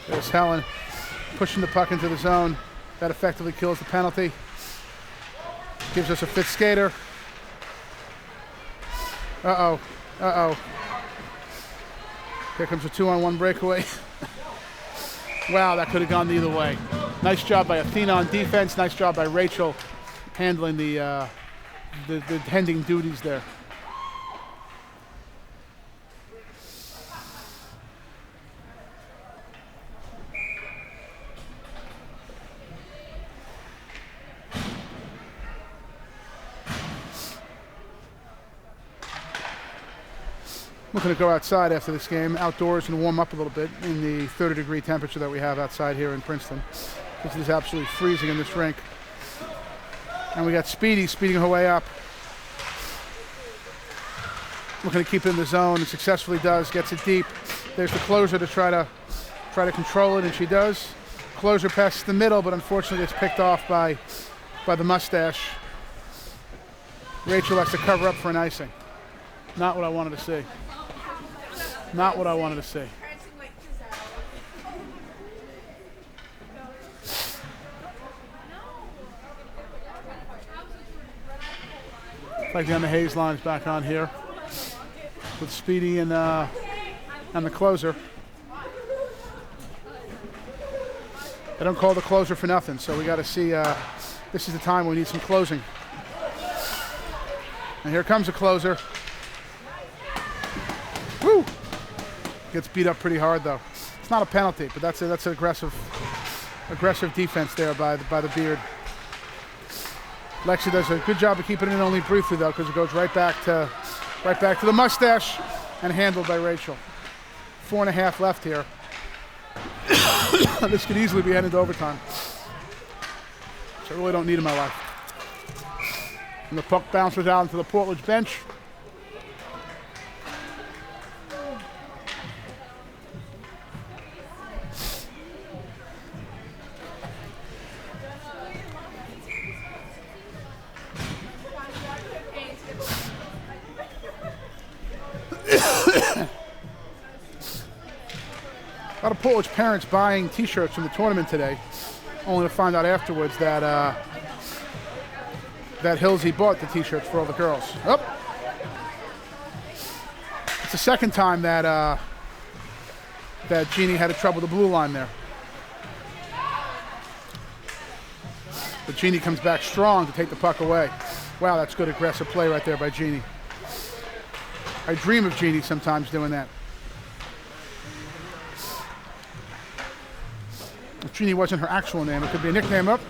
There's Helen pushing the puck into the zone. That effectively kills the penalty. Gives us a 5th skater. Uh-oh. Here comes a 2-on-1 breakaway. Wow, that could have gone either way. Nice job by Athena on defense. Nice job by Rachel handling the handing duties there. I'm going to go outside after this game, outdoors, and warm up a little bit in the 30-degree temperature that we have outside here in Princeton. This is absolutely freezing in this rink. And we got Speedy speeding her way up. Looking to keep it in the zone, and successfully does, gets it deep. There's the closer to try to control it, and she does. Closer passes the middle, but unfortunately gets picked off by the mustache. Rachel has to cover up for an icing. Not what I wanted to see. Not what I wanted to see. Like the Hayes line's back on here with Speedy and the closer. They don't call the closer for nothing, so we got to see. This is the time we need some closing. And here comes a closer. Woo! Gets beat up pretty hard though. It's not a penalty, but that's an aggressive defense there by the Beard. Lexi does a good job of keeping it in only briefly though, because it goes right back to the mustache and handled by Rachel. 4.5 left here. This could easily be headed to overtime, which I really don't need in my life. And the puck bounces out into the Portledge bench. A lot of Portledge parents buying T-shirts from the tournament today, only to find out afterwards that Hillsy bought the T-shirts for all the girls. Oh. It's the second time that Jeannie had trouble with the blue line there. But Jeannie comes back strong to take the puck away. Wow, that's good aggressive play right there by Jeannie. I dream of Jeannie sometimes doing that. If Jeannie wasn't her actual name, it could be a nickname up.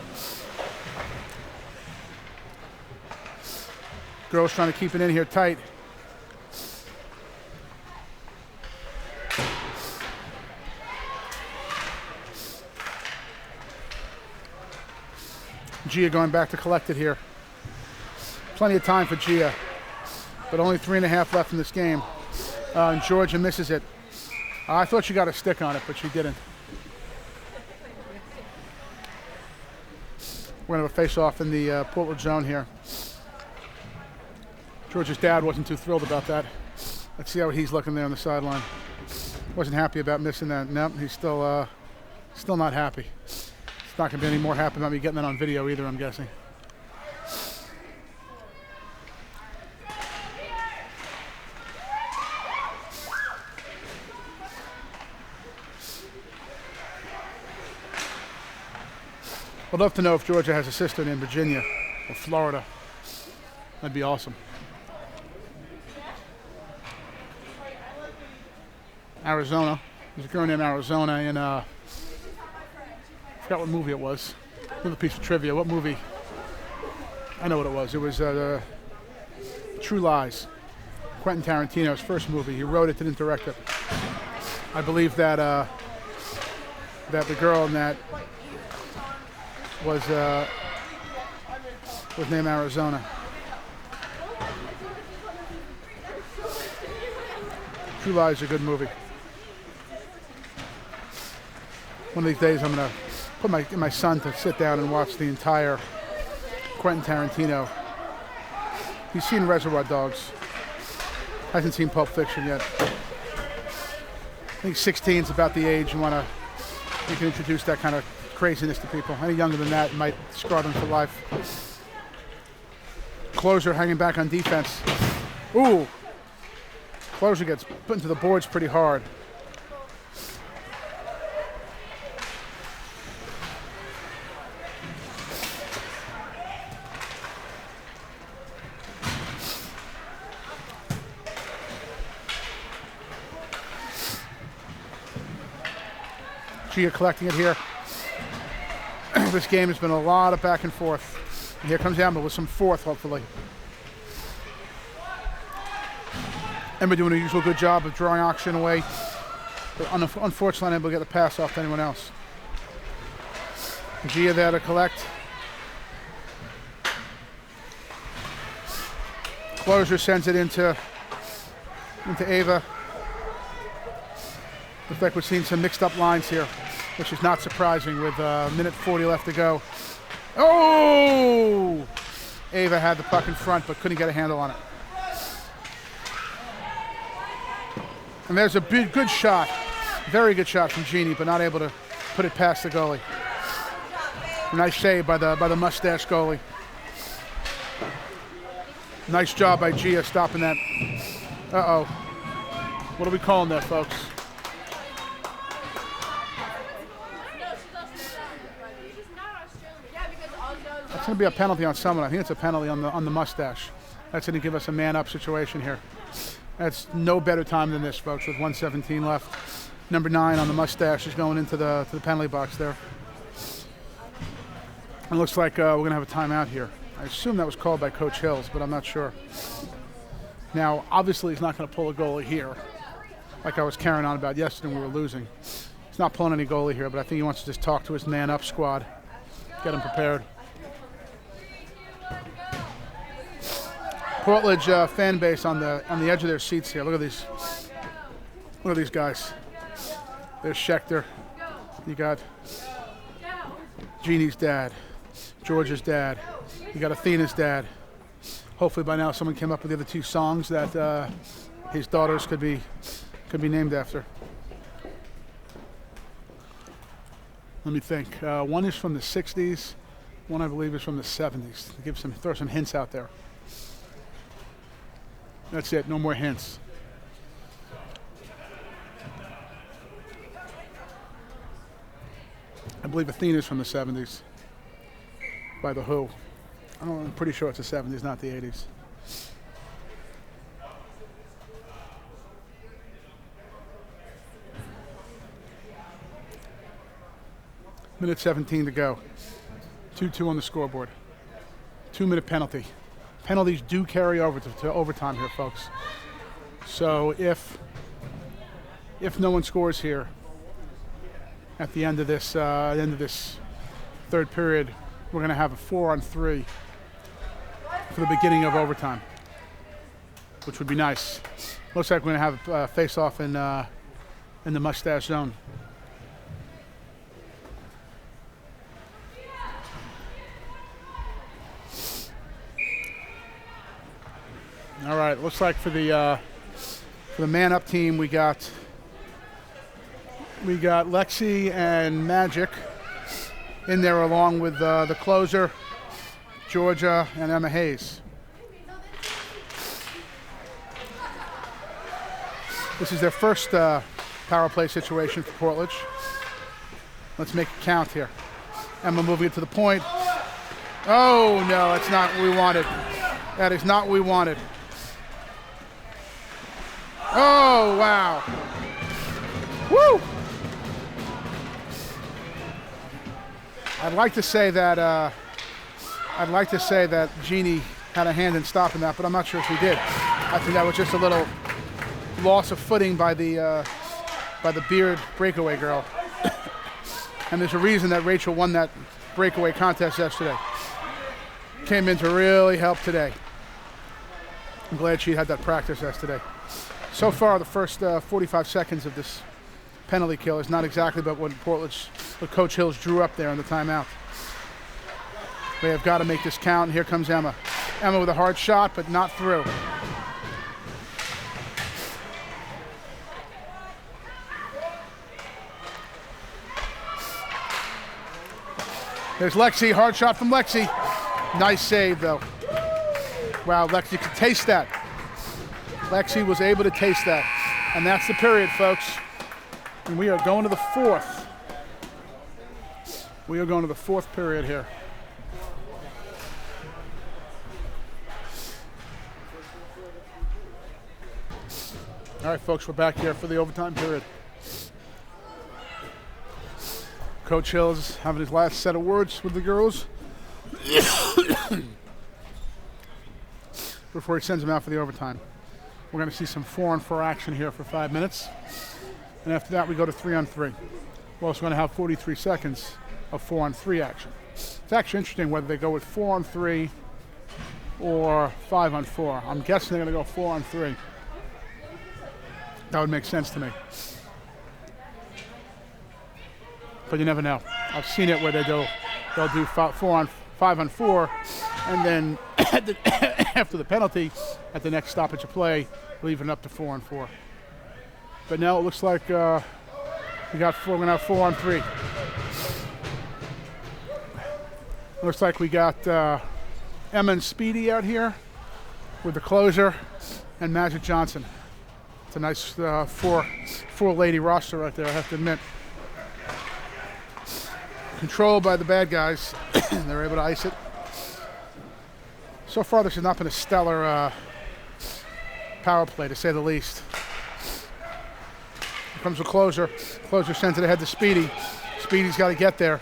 Girls trying to keep it in here tight. Gia going back to collect it here. Plenty of time for Gia, but only 3.5 left in this game. And Georgia misses it. I thought she got a stick on it, but she didn't. We're going to have a face-off in the Portledge zone here. George's dad wasn't too thrilled about that. Let's see how he's looking there on the sideline. Wasn't happy about missing that. Nope, he's still not happy. He's not going to be any more happy about me getting that on video either, I'm guessing. I'd love to know if Georgia has a sister named Virginia or Florida. That'd be awesome. Arizona. There's a girl named Arizona in, I forgot what movie it was. Another piece of trivia. What movie? I know what it was. It was True Lies. Quentin Tarantino's first movie. He wrote it, didn't direct it. I believe that the girl in that was named Arizona. True Lies is a good movie. One of these days I'm going to put my son to sit down and watch the entire Quentin Tarantino. He's seen Reservoir Dogs. Hasn't seen Pulp Fiction yet. I think 16 is about the age you can introduce that kind of craziness to people. Any younger than that might scar them for life. Closer hanging back on defense. Ooh. Closer gets put into the boards pretty hard. Gia collecting it here. This game has been a lot of back and forth. And here comes Emma with some fourth, hopefully. Emma doing a usual good job of drawing action away, but unfortunately unable to get the pass off to anyone else. Gia there to collect. Closer sends it into Ava. Looks like we're seeing some mixed up lines here, which is not surprising with minute 40 left to go. Oh! Ava had the puck in front but couldn't get a handle on it. And there's a good shot, very good shot from Jeannie, but not able to put it past the goalie. Nice save by the mustache goalie. Nice job by Gia stopping that. Uh-oh. What are we calling that, folks? That's going to be a penalty on someone. I think it's a penalty on the mustache. That's going to give us a man-up situation here. That's no better time than this, folks, with 1:17 left. Number 9 on the mustache is going into the penalty box there. It looks like we're going to have a timeout here. I assume that was called by Coach Hills, but I'm not sure. Now, obviously, he's not going to pull a goalie here, like I was carrying on about yesterday when we were losing. He's not pulling any goalie here, but I think he wants to just talk to his man-up squad, get him prepared. Portledge fan base on the edge of their seats here. Look at these. Look at these guys. There's Schechter. You got Jeannie's dad, George's dad. You got Athena's dad. Hopefully by now someone came up with the other 2 songs that his daughters could be named after. Let me think. One is from the 60s. One I believe is from the 70s. Throw some hints out there. That's it. No more hints. I believe Athena's from the 70s by The Who. I'm pretty sure it's the 70s, not the 80s. Minute 17 to go. 2-2 on the scoreboard. 2-minute penalty. Penalties do carry over to overtime here, folks. So if no one scores here at the end of this third period, we're going to have a 4-on-3 for the beginning of overtime, which would be nice. Looks like we're going to have a face-off in the mustache zone. All right, looks like for the man-up team, we got Lexi and Magic in there along with the closer, Georgia and Emma Hayes. This is their first power play situation for Portledge. Let's make it count here. Emma moving it to the point. Oh no, that's not what we wanted. That is not what we wanted. Oh, wow. Woo! I'd like to say that Jeannie had a hand in stopping that, but I'm not sure if she did. I think that was just a little loss of footing by the Beard breakaway girl. And there's a reason that Rachel won that breakaway contest yesterday. Came in to really help today. I'm glad she had that practice yesterday. So far, the first 45 seconds of this penalty kill is not exactly about what Coach Hills drew up there in the timeout. They have got to make this count, and here comes Emma. Emma with a hard shot, but not through. There's Lexi, hard shot from Lexi. Nice save, though. Wow, Lexi could taste that. Lexi was able to taste that. And that's the period, folks. And we are going to the 4th. We are going to the 4th period here. All right, folks, we're back here for the overtime period. Coach Hills having his last set of words with the girls before he sends them out for the overtime. We're going to see some 4-on-4 action here for 5 minutes. And after that, we go to 3-on-3. We're also going to have 43 seconds of 4-on-3 action. It's actually interesting whether they go with 4-on-3 or 5-on-4. I'm guessing they're going to go 4-on-3. That would make sense to me. But you never know. I've seen it where they'll do 5-on-4, and then after the penalty, at the next stoppage of play, leaving up to 4-on-4. But now it looks like we're going to have 4-on-3. Looks like we got Emma and Speedy out here with the closer and Magic Johnson. It's a nice four-lady roster right there, I have to admit. Controlled by the bad guys. They're able to ice it. So far, this has not been a stellar power play, to say the least. Here comes the closer. Closer sends it ahead to Speedy. Speedy's got to get there.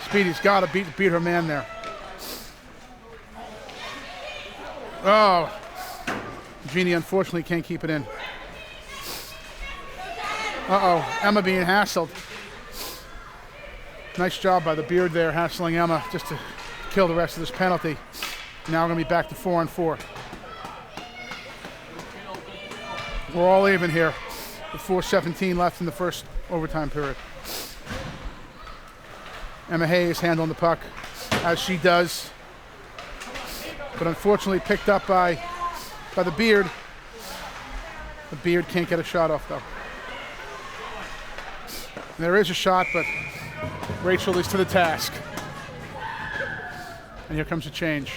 Speedy's got to beat her man there. Oh, Jeannie unfortunately can't keep it in. Uh-oh, Emma being hassled. Nice job by the Beard there, hassling Emma just to kill the rest of this penalty. Now we're going to be back to 4-on-4. We're all even here with 4:17 left in the first overtime period. Emma Hayes handling the puck, as she does. But unfortunately picked up by the Beard. The Beard can't get a shot off, though. And there is a shot, but Rachel is to the task. And here comes a change.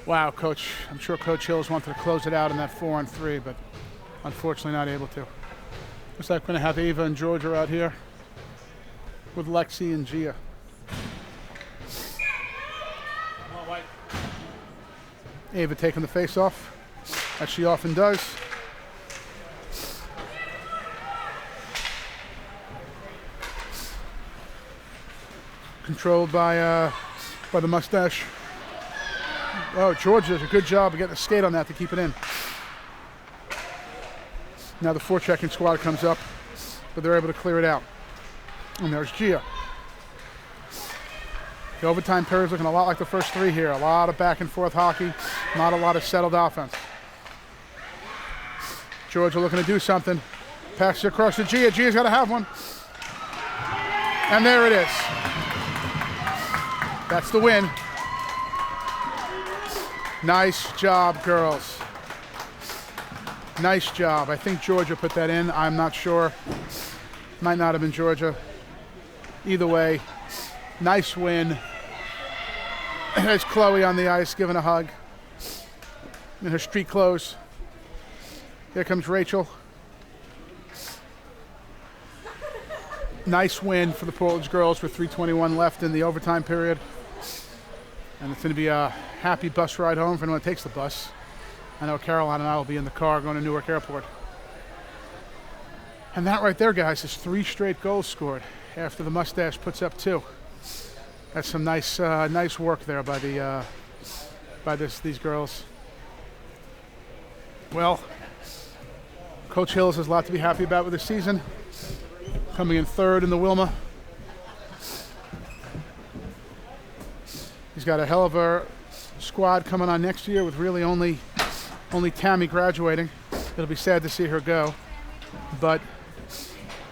Wow, Coach. I'm sure Coach Hills wanted to close it out in that 4-on-3, but unfortunately not able to. Looks like we're going to have Ava and Georgia out here with Lexi and Gia. Ava taking the face off, as she often does. Controlled by the mustache. Oh, Georgia does a good job of getting a skate on that to keep it in. Now the forechecking squad comes up, but they're able to clear it out. And there's Gia. The overtime period is looking a lot like the first three here. A lot of back and forth hockey, not a lot of settled offense. Georgia looking to do something. Passes across to Gia. Gia's got to have one. And there it is. That's the win. Nice job, girls. Nice job. I think Georgia put that in. I'm not sure. Might not have been Georgia. Either way, nice win. There's Chloe on the ice giving a hug in her street clothes. Here comes Rachel. Nice win for the Portledge girls with 3:21 left in the overtime period. And it's going to be a happy bus ride home for anyone who takes the bus. I know Caroline and I will be in the car going to Newark Airport. And that right there, guys, is 3 straight goals scored after the mustache puts up 2. That's some nice work there by these girls. Well, Coach Hills has a lot to be happy about with this season. Coming in 3rd in the WIHLMA. He's got a hell of a squad coming on next year with really only Tammy graduating. It'll be sad to see her go, but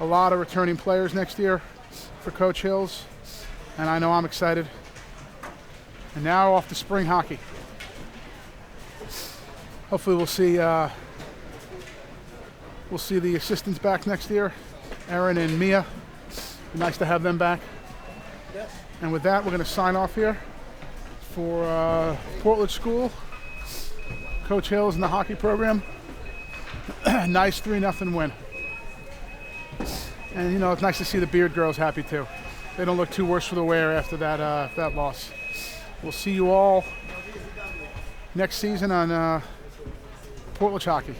a lot of returning players next year for Coach Hills, and I know I'm excited. And now off to spring hockey. Hopefully we'll see the assistants back next year, Erin and Mia. Nice to have them back. And with that, we're going to sign off here for Portledge School. Coach Hills and the hockey program. Nice 3-0 win. And, you know, it's nice to see the Beard girls happy, too. They don't look too worse for the wear after that loss. We'll see you all next season on Portledge Hockey.